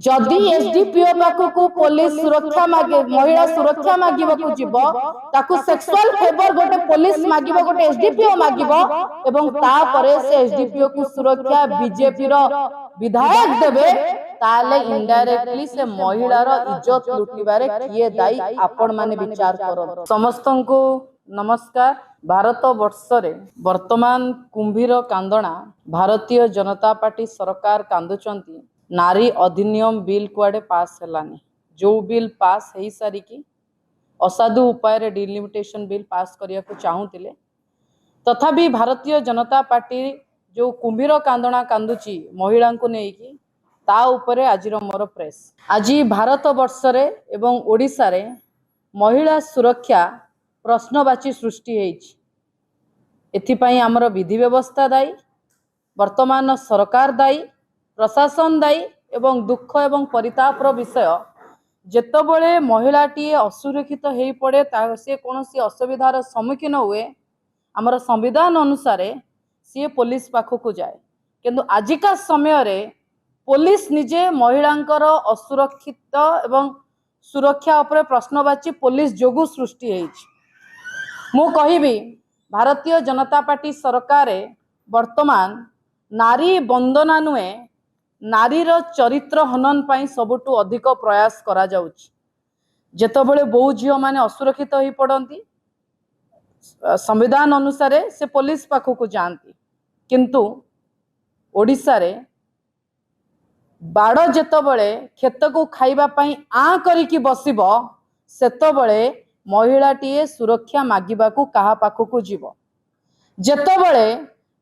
जदि SDPO पाखक police सुरक्षा मागे महिला सुरक्षा मागिबा जीव ताकू सेक्सुअल फेवर गोटे पुलिस मागिबो गोटे एसडीपीओ मागिबो एवं तापरे से एसडीपीओ को सुरक्षा बीजेपी रो विधायक देबे ताले इनडायरेक्टली से महिलार इज्जत लुटिबारे किए दायी आपण माने विचार करो। समस्तन को नमस्कार। भारत वर्ष रे वर्तमान कुंभीर कांदना भारतीय जनता पार्टी सरकार कांदुचंती। नारी अधिनियम बिल कुआडे पास हेलानी जो बिल पास हो सारिकी असाधु उपाय रे डिलिमिटेशन बिल पास करिया को चाहूतिले तथापि भारतीय जनता पार्टी जो कुंभीर कांदना कांदुची महिला को नेकी ता उपरे आजिर मोर प्रेस। आज भारत वर्ष रे एवं ओडिशा रे महिला सुरक्षा प्रश्नवाची सृष्टि होईछि। एथिपाई आमर विधि व्यवस्था दायी, वर्तमान सरकार दायी, प्रशासन दायी एवं दुख एवं परितापर विषय जेतबळे महिलाटी असुरक्षित हो पड़े से कौन सी असुविधार सम्मुखीन हुए आमर संविधान अनुसार सी पुलिस पाखक जाए किंतु आजिका समय रे पुलिस निजे महिलांकर असुरक्षित एवं सुरक्षा उपरे प्रश्नवाची पुलिस जोगु सृष्टि होईछि। मु कहिबी भारतीय जनता पार्टी सरकार वर्तमान नारी वंदना नुहे नारीर चरित्र हनन पाई सबुठु अधिक प्रयास करा जाउछि। जेतबळे बहु झियो माने असुरक्षित होई पड़ती संविधान अनुसार से पुलिस पाखक जाती किंतु ओडिशा रे बाड़ जेतबळे खेत को खाइबा पाई आ करिकी बसिबो सेतबळे महिलाटीए सुरक्षा मागिबाकू कहा पाखक जीव। जेतबळे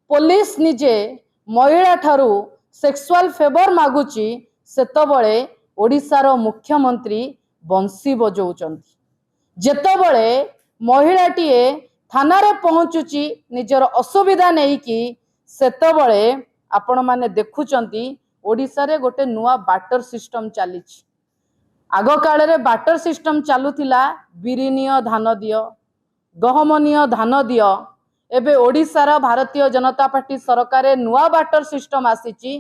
पुलिस निजे महिला ठारू सेक्सुअल फेवर मागुची सेतबळे ओडिशार मुख्यमंत्री बंसी बजौचंती। जेतबळे महिलाटीए थाना रे पहुंचुची निजर असुविधा नहीं कि सेतबळे आपण माने देखुचंती ओडिशा रे गोटे नुआ बाटर सिस्टम चलीछि। आग काल रे बाटर सिस्टम चालुथिला बिरिनिय धान दियो गहमनिय धान दियो। एबे ओडिशार भारतीय जनता पार्टी सरकार नुआ बाटर सिस्टम आसीची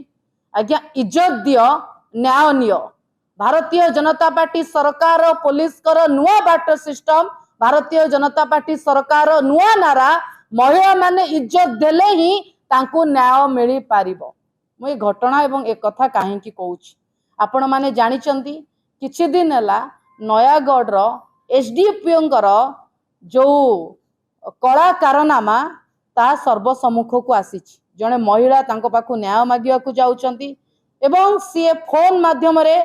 आज्ञा इज्जत दियो न्याय नियो। भारतीय जनता पार्टी सरकार पुलिस कर नुआ barter system Bharatiya Janata party सरकार नुआ नारा महिला माने इज्जत देले ही तांको न्याय मिली पारिबो। मु ए घटना एवं एक कथा काहे की कहूची आपण माने जानि चंती किछि दिन हला नयागढ़ रो एसडीपीओ जो कला कारनामा ता सर्वसम्मुख को आसीछि। जने महिला तांको पाखु न्याय मागिया को जाउचंती एवं सी फोन माध्यम रे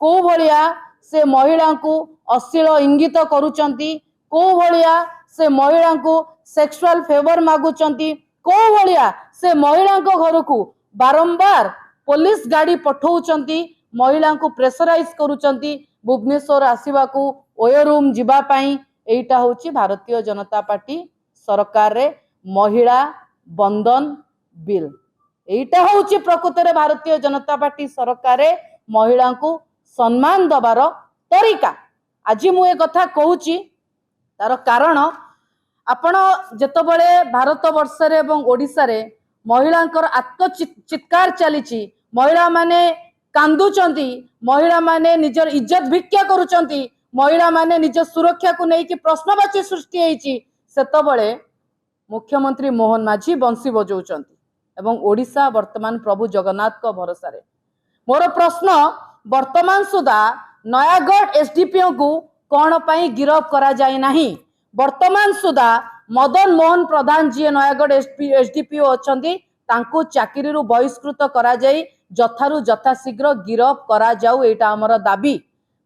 को भलिया से महिला को अश्लील इंगित करूचंती, को भलिया से महिला को सेक्सुअल फेवर मागुचंती, को भलिया से महिला को घर को बारंबार पुलिस गाड़ी पठौचंती, महिला को प्रेशराइज करूचंती भुवनेश्वर आसीबा को ओयो रूम जिबा पाई। एटा होची भारतीय जनता पार्टी सरकार रे महिला बंधन बिल। एटा होची प्रकृत रे भारतीय जनता पार्टी सरकार रे महिला को सम्मान दबार तरीका। आज मु ए कथा कहूची तार कारण आपण जेतबळे भारत वर्ष रे एवं ओडिशा रे महिलांकर आत्म चित्कार चलीची, महिला माने कांदुचंती, महिला माने निजर इज्जत भिक्षा करूचंती, महिला माने निज सुरक्षा को लेकिन प्रश्नवाची सृष्टि होईची सेतबळे मुख्यमंत्री मोहन माझी बंसी बजौचंती एवं ओडिशा वर्तमान प्रभु जगन्नाथ को भरोसा रे। मोर प्रश्न वर्तमान सुधा नयागढ़ एसडीपीओ को कौन पाई गिरफ करा जाय नाही? वर्तमान सुधा मदन मोहन प्रधान जी नयागढ़ एसडीपीओ अछंती तांको चाकरी रु बहिष्कृत करा जाय जथारु जथाशीघ्र गिरफ करा जाऊ एटा हमर दाबी।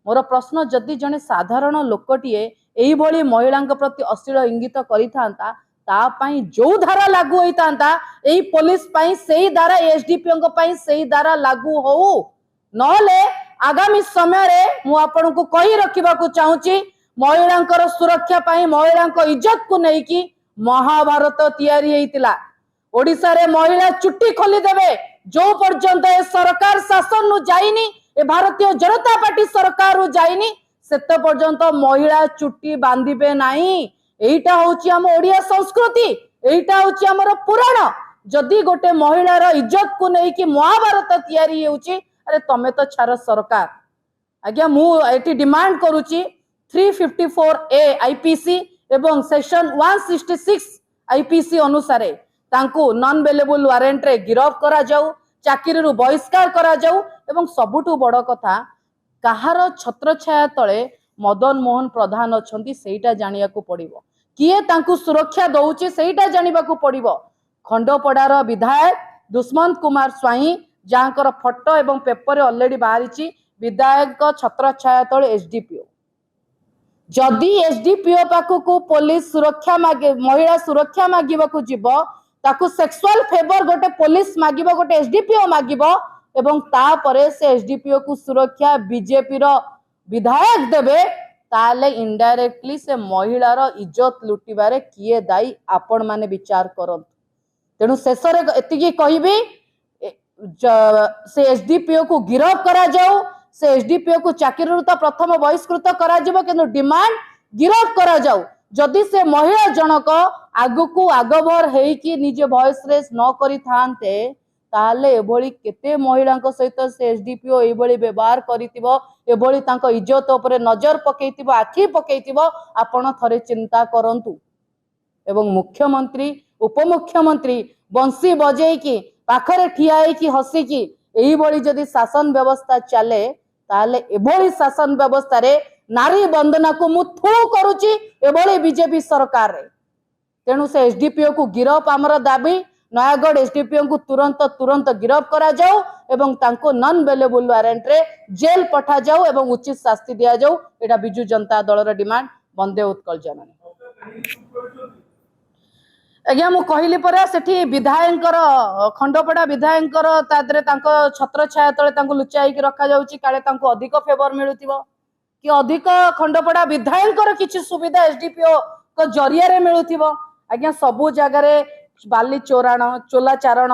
मोर प्रश्न जदि जने साधारण लोकटीए एही भली महिलांक प्रति अश्लील इंगित करिथांता ता पाई जो धारा लागू होइतांता एही पुलिस पाई सेही धारा एसडीपीओ पाई सेही धारा लागू होउ नहले आगामी समय रे मु आपन को कहि रखिबा को चाहूची महिलांकर सुरक्षा पाई महिलांक इज्जत को नेकी महाभारत तैयारी हेतिला। ओडिशा रे महिला चुट्टी खोली देबे जो पर्यंत ए सरकार शासन नु जाइनी ए भारतीय जनता पार्टी सरकार नु जाइनी सेते पर्यंत महिला चुट्टी बांधिबे नाही। एइटा होची हम ओडिया संस्कृति, एइटा होची हमर पुराण। जदि गोटे महिलार इज्जत को नेकी महाभारत तैयारी हेउची अरे तमे तो छार सरकार आज्ञा मु एटी डिमांड करूची 354A आईपीसी एवं सेक्शन 166 आईपीसी अनुसारे तांको नॉन बेलेबल वारेंट रे गिरफ करा जाऊ, चाकरी रु बहिष्कार करा जाऊ एवं सबुठु बड़ कथा कहार छत्र छाया तले मदन मोहन प्रधान अछंती सेटा जानिया को पड़िबो, किए तांको सुरक्षा दउची सेटा जानिबा को पड़िबो। खंडपड़ार विधायक दुष्मंत कुमार स्वाई जहाँकर फोटो एवं पेपर ऑलरेडी बाहरी विधायक छत्र छाया तले एसडीपीओ जदि एसडीपीओ पाखु पुलिस सुरक्षा मागे महिला सुरक्षा मागिबाकू जीवो ताकू सेक्सुअल फेवर गोटे पुलिस मागिबो गोटे एसडीपीओ मागिबो एवं तापरे से एसडीपीओ को सुरक्षा बीजेपी रो विधायक देबे ताले इनडायरेक्टली से महिलार इज्जत लुटिबारे किए दायी आपण माने विचार करन। तेणु शेष एतिकी कहबी से एसडीपीओ को गिरफ करा जाऊ, से एसडीपीओ को चाकरी तो प्रथम बहिष्कृत करा जिवो किंतु डिमांड गिरफ करा जाऊ। जदि से महिला जनक आगकू आगभर हेकी निजे वॉइस रेस न करि थांते ताले एभली केते महिलांक सहित से एसडीपीओ एभली व्यवहार करितिबो, एभली तांको इज्जत उपरे नजर पकेइतिबो, आखि पकेइतिबो। आपण थरे चिंता करंतु एवं मुख्यमंत्री उपमुख्यमंत्री बंसी बजे कि पाखरे ठिया कि हसी कि यही जदि शासन व्यवस्था चले ताले एभली शासन व्यवस्था रे नारी वंदना को मु थू करूची एभली बीजेपी सरकार रे। तेणु से एसडीपीओ को गिरफ आमर दाबी, नयागढ़ एसडीपीओ को तुरंत गिरफ करा जाऊ एवं तांको नॉन बेलेबल वारेंट रे जेल पठा जाऊ एवं उचित शास्ति दिया जाऊ। एटा बिजु जनता दल डिमांड। वंदे उत्कल जननी। आज्ञा मु कहली परा सेठी विधायकर खंडपड़ा विधायकर तादरे तांको छत्र छाया तले तांको लुचाई के रखा जाउची काले तांको अधिक फेवर मिलुतिबो कि अधिक खंडपड़ा विधायकर किछि सुविधा एसडीपीओ को जरिया रे मिलुतिबो। आज्ञा सबु जगह रे बाली चोराण चोला चारण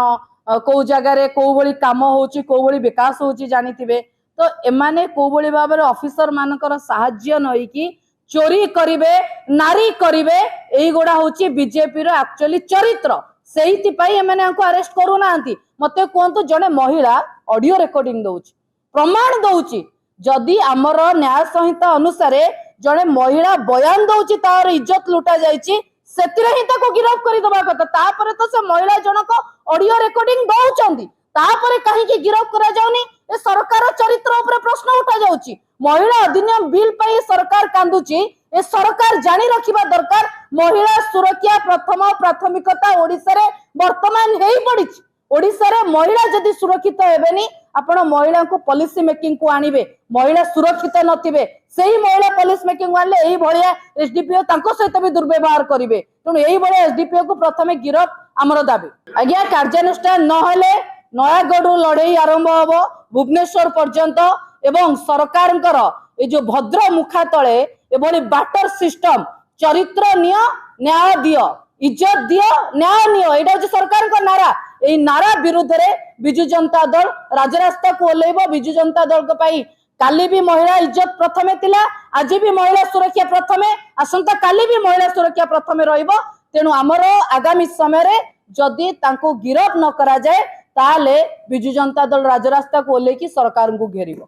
को जगह रे को भली काम होउची को भली विकास होउची जानिथिबे। तो एमाने को भली भाबरे ऑफिसर मानकर सहाय्य नई कि चोरी करिवे नारी करिवे एई गोडा होची बीजेपी रो एक्चुअली चरित्र। सेहिति पई एमाने आंको अरेस्ट करू नांती। मते कोंतो जने महिला ऑडियो रिकॉर्डिंग दउची प्रमाण दउची जदि आमर न्याय संहिता अनुसार जने महिला बयान दउची तार इज्जत लुटा जाईची सेतिरे ही ताको गिरफ करि दबा कथा। तापरे तो से महिला जनक ऑडियो रिकॉर्डिंग दउचंदी तापरे काहे कि गिरफ करा जाउनी ए सरकार चरित्र ऊपर प्रश्न उठा जाउची। महिला अधिनियम बिल पर सरकार कांदुची ए सरकार जानी रखिबा दरकार महिला सुरक्षा प्रथम प्राथमिकता ओडिसा रे वर्तमान हेई पड़िची। ओडिसा रे महिला जदि सुरक्षित हेबेनी आपण महिला को पॉलिसी मेकिंग को आनिबे, महिला सुरक्षित नथिबे सेही महिला पॉलिसी मेकिंग वाले एही भलिया एसडीपीओ तांको सहित भी दुर्व्यवहार करिवे। तेणु एही भलिया एसडीपीओ को प्रथमे गिरफ आमर दाबी। आज्ञा कार्यानुष्ठान न हेले नयागढ़ लड़ई आरंभ हबो भुवनेश्वर पर्यंत एवं सरकारंकर ए जो भद्र मुखा तले एभली बाटर सिस्टम चरित्र निय न्याय दियो इज्जत दियो न्याय नियो एटा जे सरकार को नारा ए नारा विरुद्ध रे बिजु जनता दल राजरास्ता को ओलेबो। बिजु जनता दल को पाई काली भी महिला इज्जत प्रथमे तिला, आज भी महिला सुरक्षा प्रथमे, आसंता काली भी महिला सुरक्षा प्रथमे रहिबो। तेणु आमर आगामी समय रे जदि तांको गिरफ न करा जाए ताले बिजु जनता दल राजरास्ता को ओले की सरकार को घेरिबो।